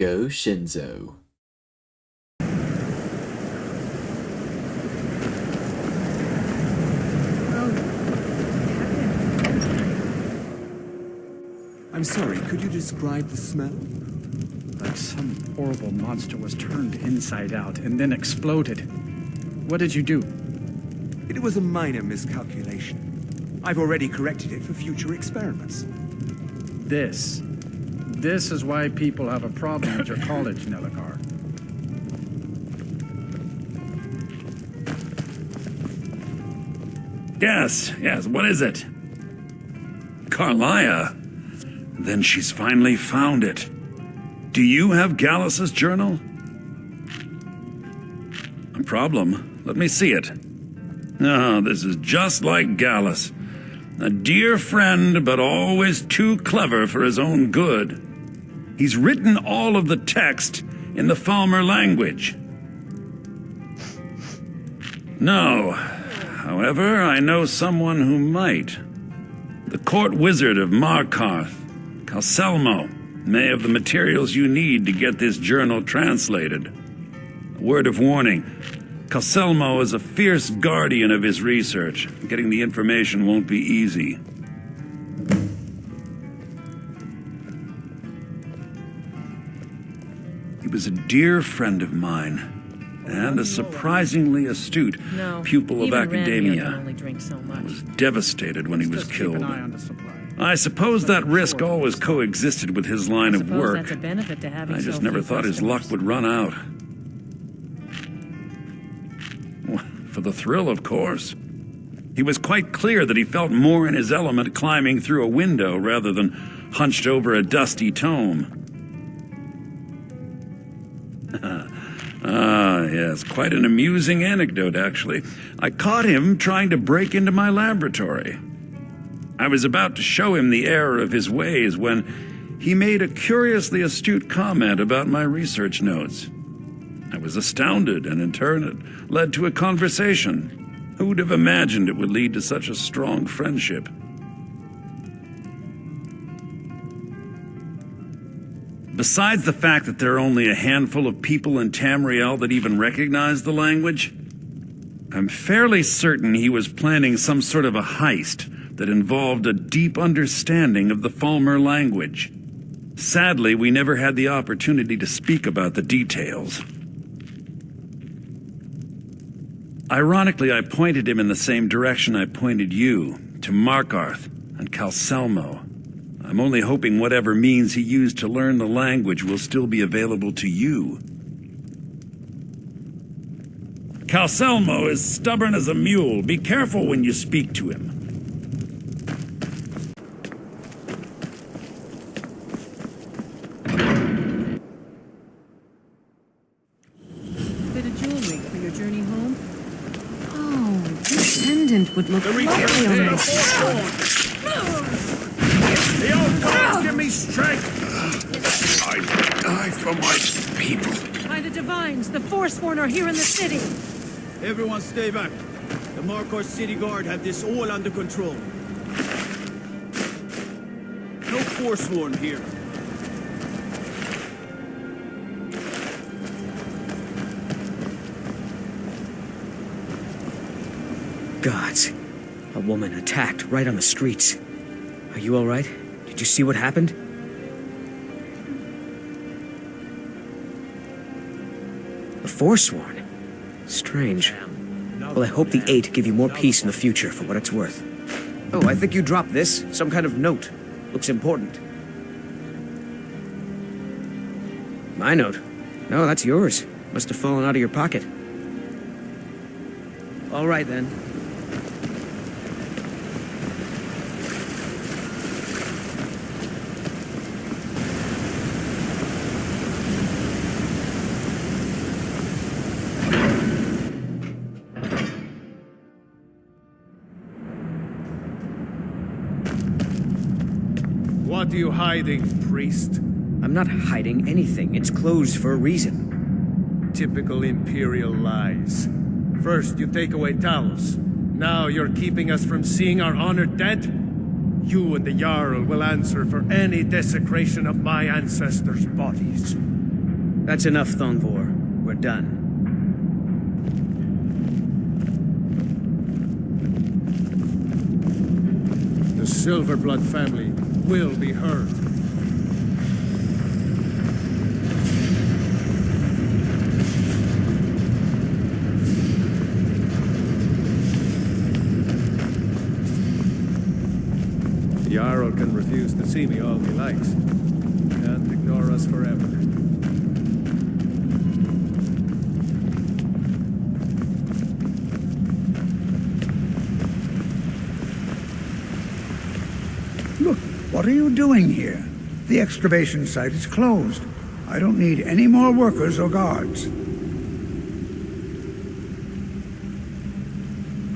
Goshinzo. I'm sorry, could you describe the smell? Like some horrible monster was turned inside out and then exploded. What did you do? It was a minor miscalculation. I've already corrected it for future experiments. This is why people have a problem at your college, Nelagar. Yes, what is it? Carlia? Then she's finally found it. Do you have Gallus's journal? A problem? Let me see it. Oh, this is just like Gallus. A dear friend, but always too clever for his own good. He's written all of the text in the Falmer language. No. However, I know someone who might. The court wizard of Markarth, Calcelmo, may have the materials you need to get this journal translated. A word of warning. Calcelmo is a fierce guardian of his research. Getting the information won't be easy. He was a dear friend of mine, and a surprisingly astute pupil of academia. I was devastated when he was killed. I suppose that risk always coexisted with his line of work. I just never thought his luck would run out. For the thrill, of course. He was quite clear that he felt more in his element climbing through a window rather than hunched over a dusty tome. Yes, quite an amusing anecdote, actually. I caught him trying to break into my laboratory. I was about to show him the error of his ways when he made a curiously astute comment about my research notes. I was astounded, and in turn it led to a conversation. Who would have imagined it would lead to such a strong friendship? Besides the fact that there are only a handful of people in Tamriel that even recognize the language, I'm fairly certain he was planning some sort of a heist that involved a deep understanding of the Falmer language. Sadly, we never had the opportunity to speak about the details. Ironically, I pointed him in the same direction I pointed you, to Markarth and Calcelmo. I'm only hoping whatever means he used to learn the language will still be available to you. Calcelmo is stubborn as a mule. Be careful when you speak to him. Bit of jewelry for your journey home? Oh, this pendant would look lovely on my sister. The old gods give me strength! I die for my people. By the divines, the Forsworn are here in the city. Everyone stay back. The Markarth City Guard have this all under control. No Forsworn here. Gods. A woman attacked right on the streets. Are you all right? Did you see what happened? The Forsworn? Strange. Well, I hope the Eight give you more peace in the future, for what it's worth. Oh, I think you dropped this. Some kind of note. Looks important. My note? No, that's yours. Must have fallen out of your pocket. All right, then. What are you hiding, priest? I'm not hiding anything. It's closed for a reason. Typical Imperial lies. First, you take away Talos. Now you're keeping us from seeing our honored dead? You and the Jarl will answer for any desecration of my ancestors' bodies. That's enough, Thonvor. We're done. The Silverblood family will be heard. The Jarl can refuse to see me all he likes. Can't ignore us forever. Look, what are you doing here? The excavation site is closed. I don't need any more workers or guards.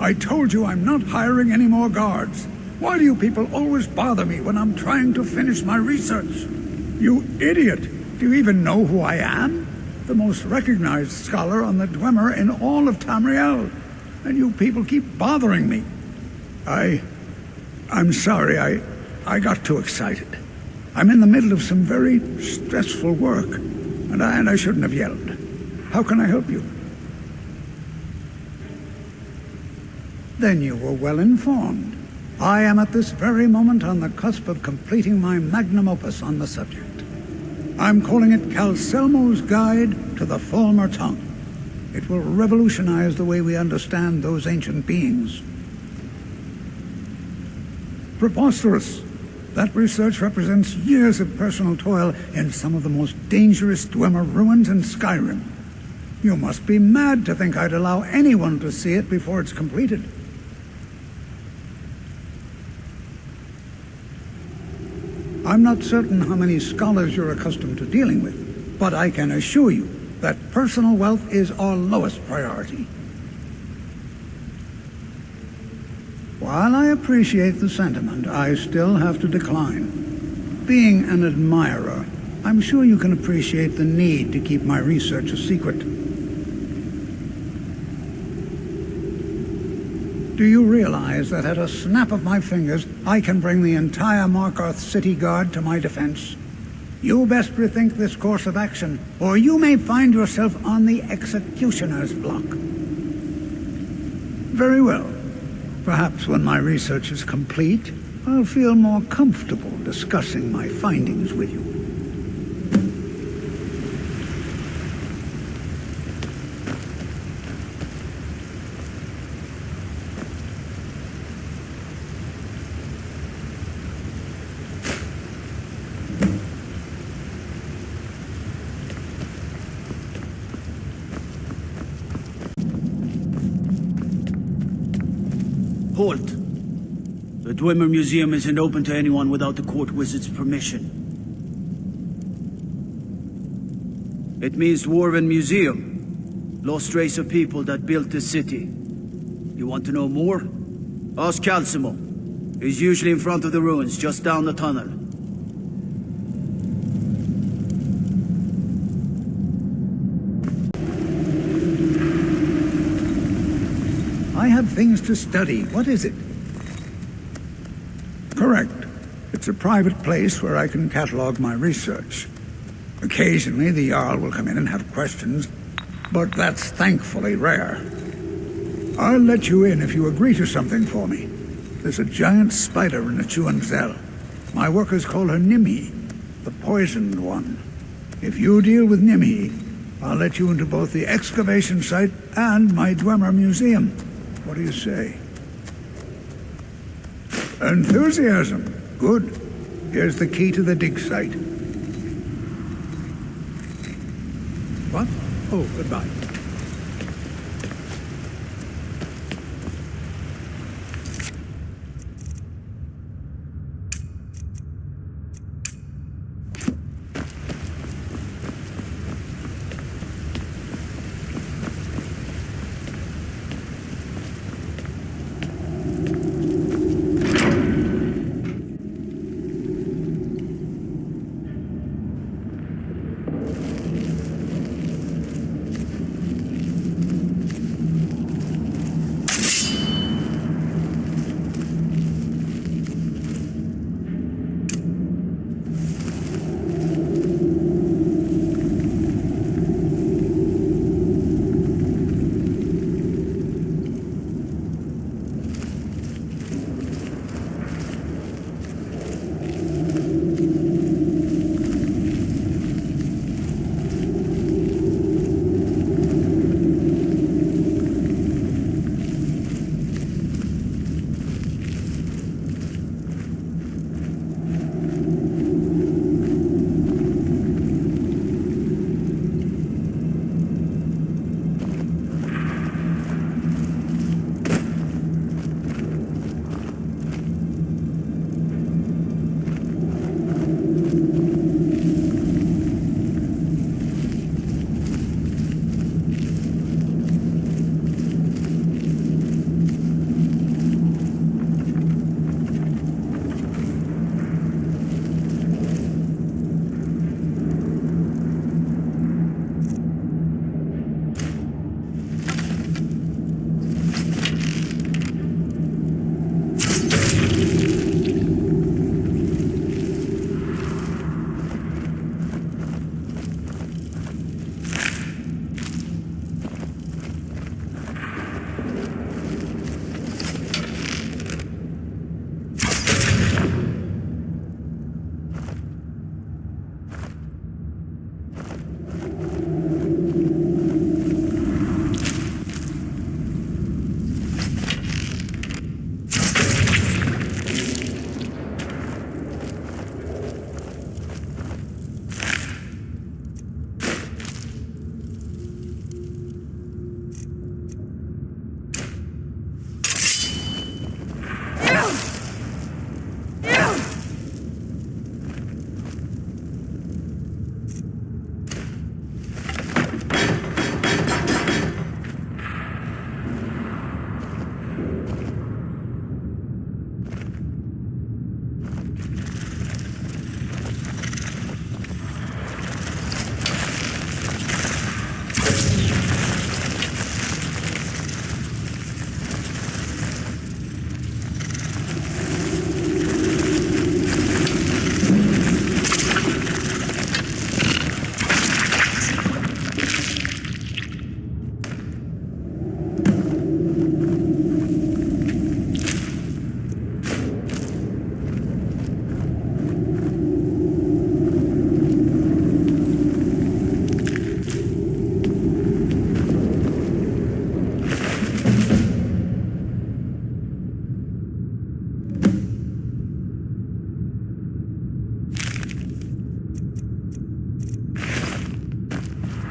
I told you I'm not hiring any more guards. Why do you people always bother me when I'm trying to finish my research? You idiot! Do you even know who I am? The most recognized scholar on the Dwemer in all of Tamriel. And you people keep bothering me. I'm sorry, I got too excited. I'm in the middle of some very stressful work, and I shouldn't have yelled. How can I help you? Then you were well informed. I am at this very moment on the cusp of completing my magnum opus on the subject. I'm calling it Calcelmo's Guide to the Falmer Tongue. It will revolutionize the way we understand those ancient beings. Preposterous! That research represents years of personal toil in some of the most dangerous Dwemer ruins in Skyrim. You must be mad to think I'd allow anyone to see it before it's completed. I'm not certain how many scholars you're accustomed to dealing with, but I can assure you that personal wealth is our lowest priority. While I appreciate the sentiment, I still have to decline. Being an admirer, I'm sure you can appreciate the need to keep my research a secret. Do you realize that at a snap of my fingers, I can bring the entire Markarth city guard to my defense? You best rethink this course of action, or you may find yourself on the executioner's block. Very well. Perhaps when my research is complete, I'll feel more comfortable discussing my findings with you. Halt! The Dwemer Museum isn't open to anyone without the court wizard's permission. It means Dwarven Museum. Lost race of people that built this city. You want to know more? Ask Calcelmo. He's usually in front of the ruins, just down the tunnel. I have things to study. What is it? Correct. It's a private place where I can catalog my research. Occasionally, the Jarl will come in and have questions, but that's thankfully rare. I'll let you in if you agree to something for me. There's a giant spider in Nchuand-Zel. My workers call her Nimhe, the poisoned one. If you deal with Nimhe, I'll let you into both the excavation site and my Dwemer Museum. What do you say? Enthusiasm. Good. Here's the key to the dig site. What? Oh, goodbye.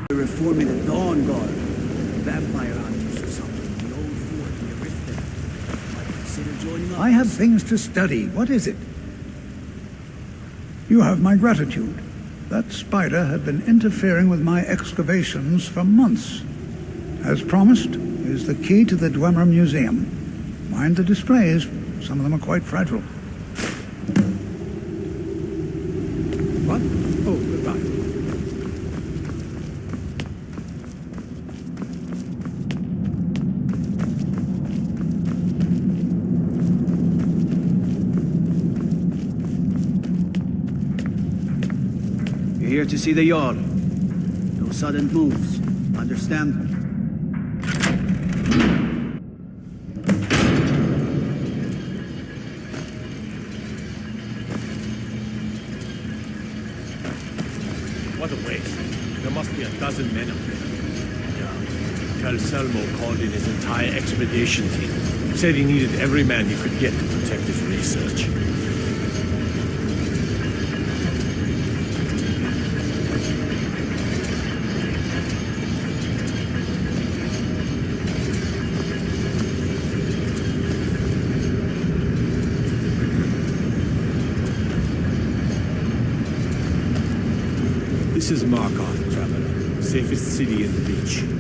We're reforming the Dawn Guard. Vampire hunters or something. The old fort in the rift there. Might consider joining us. I have things to study. What is it? You have my gratitude. That spider had been interfering with my excavations for months. As promised, is the key to the Dwemer Museum. Mind the displays. Some of them are quite fragile. What? Oh, goodbye. You're here to see the Jarl. No sudden moves. Understand? What a waste. There must be a dozen men up there. Yeah. Calselmo called in his entire expedition team. Said he needed every man he could get to protect his research. This is Markarth, traveler. Safest city in the Reach.